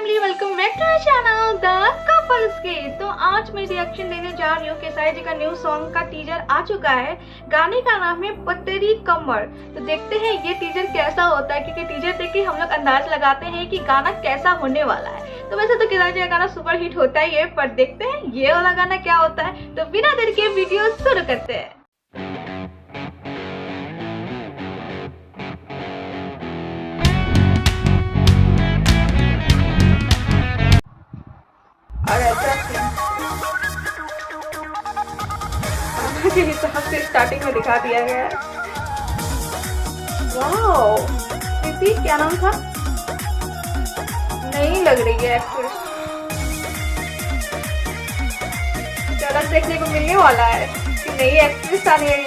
Family, welcome back to our channel the couples के। तो आज मैं रिएक्शन देने जा रही हूँ केसारी जी का न्यू सॉन्ग का टीजर आ चुका है। गाने का नाम है पतरी कमर। तो देखते हैं ये टीजर कैसा होता है, क्योंकि टीजर देख के हम लोग अंदाज लगाते हैं कि गाना कैसा होने वाला है। तो वैसे तो केसारी जी का गाना सुपर हिट होता ही है, पर देखते हैं ये वाला गाना क्या होता है। तो बिना देर के वीडियो शुरू करते हैं। और ऐसा के हिसाब से स्टार्टिंग में दिखा दिया गया है। वाओ, कृति क्या नाम था? नहीं लग रही है एक्ट्रेस। ज़्यादा देखने को मिलने वाला है कि नई एक्ट्रेस आ गई है।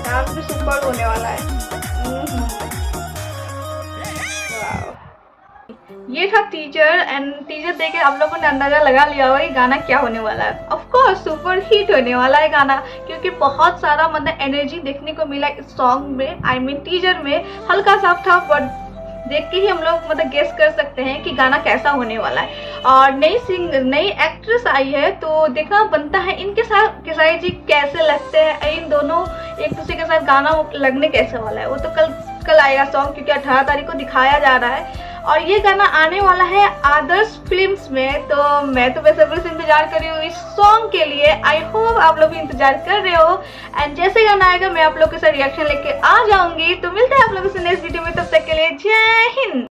डांस भी सुपर होने वाला है। ये था टीजर एंड टीजर देख के आप लोगों ने अंदाजा लगा लिया होगा ये गाना क्या होने वाला है। ऑफ कोर्स सुपर हिट होने वाला है गाना, क्योंकि बहुत सारा मतलब एनर्जी देखने को मिला इस सॉन्ग में। आई मीन टीजर में हल्का सा था, बट देख के ही हम लोग मतलब गेस कर सकते हैं कि गाना कैसा होने वाला है। और नई एक्ट्रेस आई है, तो देखना बनता है इनके साथ केसारी जी कैसे लगते हैं। इन दोनों एक दूसरे के साथ गाना लगने कैसे वाला है वो तो कल आएगा सॉन्ग, क्योंकि 18 तारीख को दिखाया जा रहा है। और ये गाना आने वाला है आदर्श फिल्म्स में। तो मैं तो बेसब्री से इंतजार कर रही हूँ इस सॉन्ग के लिए। आई होप आप लोग भी इंतजार कर रहे हो। एंड जैसे गाना आएगा मैं आप लोग के साथ रिएक्शन लेके आ जाऊंगी। तो मिलते हैं आप लोगों से नेक्स्ट वीडियो में, तब तक के लिए जय हिंद।